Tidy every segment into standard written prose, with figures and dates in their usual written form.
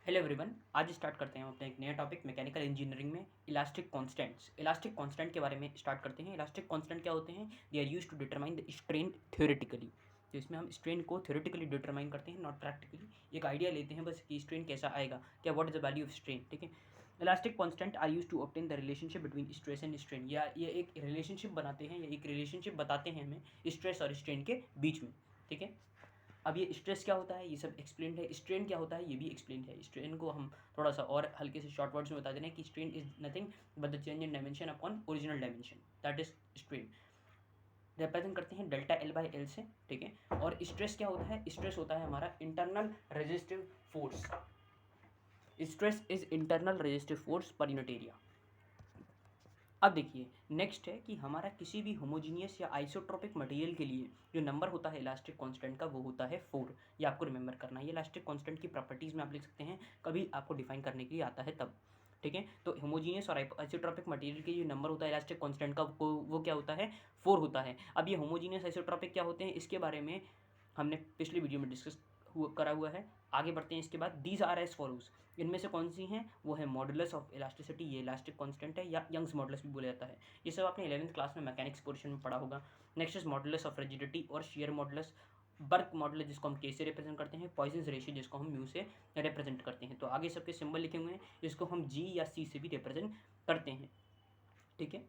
Hello everyone, आज start करते हैं हम अपने एक नया टॉपिक मैकेनिकल इंजीनियरिंग में इलास्टिक कांस्टेंट्स। इलास्टिक कांस्टेंट के बारे में स्टार्ट करते हैं। इलास्टिक कांस्टेंट क्या होते हैं? They are used to determine the strain theoretically. तो इसमें हम स्ट्रेन को थ्योरेटिकली डिटरमाइन करते हैं, नॉट प्रैक्टिकली। एक आइडिया लेते हैं बस कि स्ट्रेन कैसा आएगा, क्या what is the value of strain. ठीक है, elastic constant are used to obtain the relationship between stress and strain. या ये एक रिलेशनशिप बनाते हैं या एक रिलेशनशिप बताते हैं हमें स्ट्रेस और स्ट्रेन के बीच में। ठीक है, अब ये स्ट्रेस क्या होता है ये सब एक्सप्लेन है, स्ट्रेन क्या होता है ये भी एक्सप्लेन है। स्ट्रेन को हम थोड़ा सा और हल्के से शॉर्ट वर्ड्स में बता देना कि strain is nothing but the change in dimension upon original dimension, that is strain. Represent करते हैं डेल्टा एल बाई एल से। ठीक है, और स्ट्रेस क्या होता है? स्ट्रेस होता है हमारा internal resistive force. Stress is internal resistive force per unit area. अब देखिए नेक्स्ट है कि हमारा किसी भी होमोजीनियस या आइसोट्रोपिक मटेरियल के लिए जो नंबर होता है इलास्टिक कांस्टेंट का वो होता है 4। ये आपको रिमेंबर करना है। ये इलास्टिक कांस्टेंट की प्रॉपर्टीज़ में आप लिख सकते हैं, कभी आपको डिफाइन करने के लिए आता है तब। ठीक है, तो होमोजीनियस और आइसोट्रोपिक मटेरियल के जो नंबर होता है इलास्टिक कांस्टेंट का वो क्या होता है? 4 होता है। अब ये होमोजीनियस आइसोट्रोपिक क्या होते हैं इसके बारे में हमने पिछली वीडियो में डिस्कस करा हुआ है। आगे बढ़ते हैं इसके बाद। दीज आर एज फॉलोज, इनमें से कौन सी हैं? वो है मॉडुलस ऑफ इलास्टिसिटी, ये इलास्टिक कांस्टेंट है या यंग्स मॉडुलस भी बोला जाता है। ये सब आपने 11th क्लास में मैकेनिक्स पोर्शन में पढ़ा होगा। Next is modulus of rigidity और शियर मॉडुलस, बर्क मॉडुलस जिसको हम के से रिप्रेजेंट करते हैं, पॉइजन्स रेशियो जिसको हम म्यू से रिप्रेजेंट करते हैं। तो आगे सबके सिंबल लिखे हुए हैं जिसको हम जी या सी से भी रिप्रेजेंट करते हैं। ठीक है,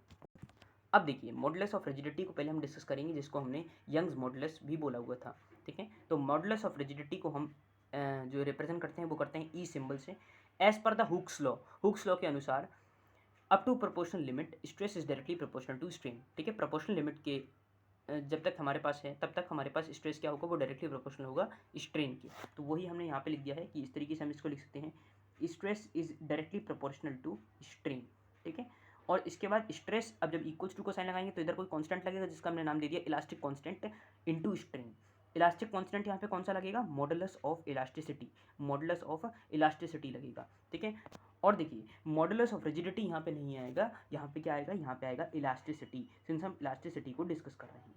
अब देखिए मॉडुलस ऑफ रिजिडिटी को पहले हम डिस्कस करेंगे जिसको हमने यंग्स मॉडुलस भी बोला हुआ था। ठीक है, तो मॉडुलस ऑफ रिजिडिटी को हम जो रिप्रेजेंट करते हैं वो करते हैं ई सिंबल से। As per the Hooke's law, Hooke's law के अनुसार up to proportional limit stress is directly proportional to strain. ठीक है, प्रोपोर्शनल लिमिट के जब तक हमारे पास है तब तक हमारे पास स्ट्रेस क्या होगा? वो डायरेक्टली प्रोपोर्शनल होगा स्ट्रेन के। तो वही हमने यहाँ पे लिख दिया है कि इस तरीके से हम इसको लिख सकते हैं, stress is directly proportional to strain. ठीक है, और इसके बाद स्ट्रेस, अब जब इक्वल्स टू को साइन लगाएंगे तो इधर कोई कांस्टेंट लगेगा जिसका हमने नाम दे दिया elastic constant into strain. Elastic constant यहाँ पे कौन सा लगेगा? Modulus of elasticity, modulus of elasticity लगेगा। ठीक है, और देखिए मॉडुलस ऑफ रिजिडिटी यहाँ पे नहीं आएगा, यहाँ पे क्या आएगा? यहाँ पे आएगा इलास्टिसिटी, सिंस हम इलास्टिसिटी को डिस्कस कर रहे हैं।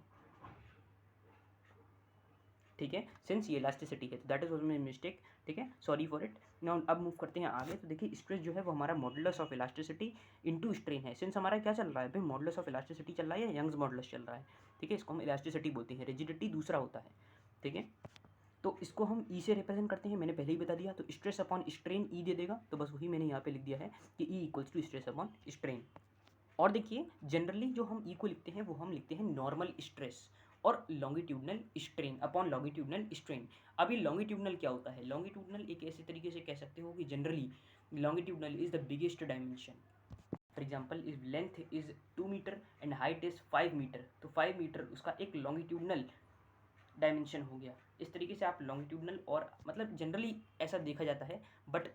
ठीक है, सिंस ये इलास्टिसिटी है तो दैट इज माई मिस्टेक। ठीक है, सॉरी फॉर इट। नाउ अब मूव करते हैं आगे। तो देखिए स्ट्रेस जो है वो हमारा modulus of elasticity into strain है। सिंस हमारा क्या चल रहा है भाई? मॉडुलस ऑफ इलास्टिसिटी चल रहा है या यंग्स मॉडुलस चल रहा है। ठीक है, इसको हम इलास्टिसिटी बोलते हैं, रिजिडिटी दूसरा होता है। ठीक है, तो इसको हम ई से रिप्रेजेंट करते हैं, मैंने पहले ही बता दिया। तो स्ट्रेस अपॉन स्ट्रेन ई दे देगा, तो बस वही मैंने यहाँ पे लिख दिया है कि E equals to stress upon strain. और देखिए जनरली जो हम ई को लिखते हैं वो हम लिखते हैं नॉर्मल स्ट्रेस और longitudinal strain upon longitudinal strain. अभी लॉन्गिट्यूडनल क्या होता है? लॉन्गिट्यूडनल एक ऐसे तरीके से कह सकते हो कि generally longitudinal is the biggest dimension. For example if length is 2 metre and height is 5 metre, तो 5 मीटर उसका एक लॉन्गिट्यूडनल डायमेंशन हो गया। इस तरीके से आप लॉन्गिट्यूडनल, और मतलब जनरली ऐसा देखा जाता है, बट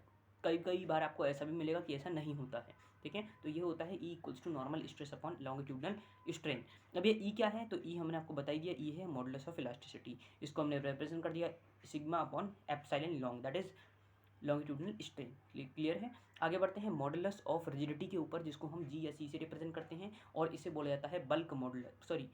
कई कई बार आपको ऐसा भी मिलेगा कि ऐसा नहीं होता है। ठीक है, तो ये होता है E equals to normal stress upon longitudinal strain. अब ये ई क्या है? तो ई हमने आपको बता दिया, ई है मॉडुलस ऑफ इलास्टिसिटी। इसको हमने रिप्रेजेंट कर दिया sigma upon epsilon long, that is longitudinal strain. Clear है? आगे बढ़ते हैं मॉडुलस ऑफ रिजिडिटी के ऊपर जिसको हम जी या सी से रिप्रेजेंट करते हैं, और इसे बोला जाता है बल्क मॉडुलस, सॉरी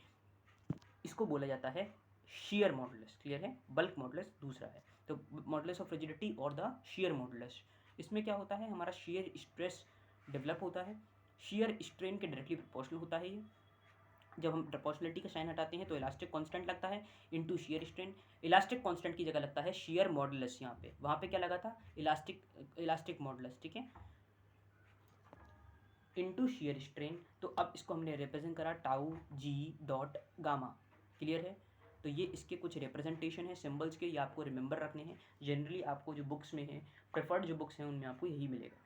इसको बोला जाता है शेयर मॉडुलस। क्लियर है? बल्क मॉडुलस दूसरा है। तो मॉडुलस ऑफ रिजिडिटी और द शेयर मॉडुलस, इसमें क्या होता है? हमारा शेयर स्ट्रेस डेवलप होता है, शेयर स्ट्रेन के डायरेक्टली प्रोपोर्शनल होता है ये। जब हम प्रोपोर्शनलिटी का साइन हटाते हैं तो इलास्टिक कांस्टेंट लगता है into shear strain. Elastic constant की जगह लगता है शेयर मॉडुलस, यहाँ पे वहाँ पे क्या लगा था? Elastic modulus. ठीक है, इनटू शेयर स्ट्रेन। तो अब इसको हमने रिप्रेजेंट करा टाउ जी डॉट गामा। क्लियर है? तो ये इसके कुछ रिप्रेजेंटेशन है सिंबल्स के, ये आपको रिमेंबर रखने हैं। जनरली आपको जो बुक्स में है, प्रेफर्ड जो बुक्स हैं उनमें आपको यही मिलेगा।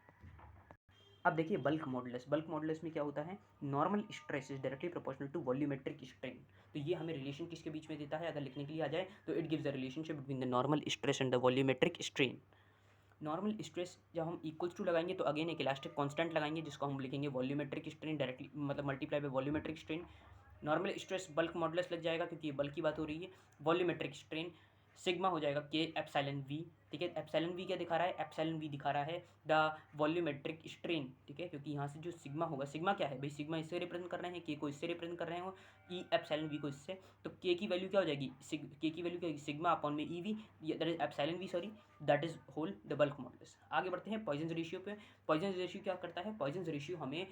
अब देखिए बल्क मॉडुलस, बल्क मॉडुलस में क्या होता है? Normal stress is directly proportional to volumetric strain. तो ये हमें रिलेशन किसके बीच में देता है? अगर लिखने के लिए आ जाए तो it gives the relationship between the normal stress and the volumetric strain. Normal stress जब हम इक्वल्स टू लगाएंगे तो अगेन एक इलास्टिक कांस्टेंट लगाएंगे जिसको हम लिखेंगे वॉल्यूमेट्रिक स्ट्रेन, डायरेक्टली मतलब multiply by volumetric strain. Normal stress bulk modulus लग जाएगा क्योंकि ये बल्क की बात हो रही है। वॉल्यूमेट्रिक स्ट्रेन सिग्मा हो जाएगा के एप्सिलॉन वी, ठीक है। एप्सिलॉन वी क्या दिखा रहा है, एप्सिलॉन वी दिखा रहा है द वॉल्यूमेट्रिक स्ट्रेन, ठीक है, क्योंकि यहाँ से जो सिग्मा होगा, सिग्मा क्या है भाई, सिग्मा इससे रिप्रेजेंट कर रहे हैं, के को इससे रिप्रेजेंट कर रहे हैं, ई एप्सिलॉन वी को इससे, तो के की वैल्यू क्या हो जाएगी, के की वैल्यू क्या होगी, सिग्मा अपॉन में E V, that is epsilon V, sorry, that is whole the bulk modulus. आगे बढ़ते हैं पॉइजन रेशियो पे। पॉइजन रेशियो क्या करता है, पॉइजन रेशियो हमें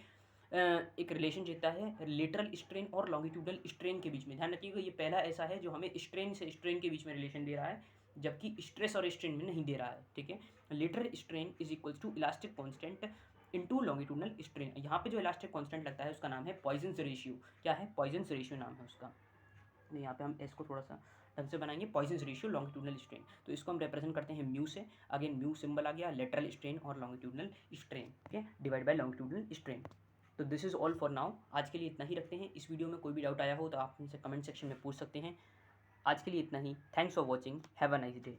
एक रिलेशन देता है लेटरल स्ट्रेन और लॉन्गिट्यूडल स्ट्रेन के बीच में। ध्यान रखिएगा ये पहला ऐसा है जो हमें स्ट्रेन से स्ट्रेन के बीच में रिलेशन दे रहा है, जबकि स्ट्रेस और स्ट्रेन में नहीं दे रहा है, ठीक है। Lateral strain is equals to elastic constant into longitudinal strain. यहाँ पे जो इलास्टिक कांस्टेंट लगता है उसका नाम है पॉइजन रेशियो। क्या है, पॉइजन रेशियो नाम है उसका। तो यहाँ पे हम इसको थोड़ा सा ढंग से बनाएंगे, पॉइजन रेशियो लॉन्गिट्यूडल स्ट्रेन। तो इसको हम रिप्रेजेंट करते हैं म्यू से। अगेन म्यू सिंबल आ गया, लेटरल स्ट्रेन और लॉन्गिट्यूडल स्ट्रेन, ठीक है, डिवाइड बाय लॉन्गिट्यूडल स्ट्रेन। तो this is all for now. आज के लिए इतना ही रखते हैं। इस वीडियो में कोई भी डाउट आया हो तो आप हमसे कमेंट सेक्शन में पूछ सकते हैं। आज के लिए इतना ही। Thanks for watching, have a nice day.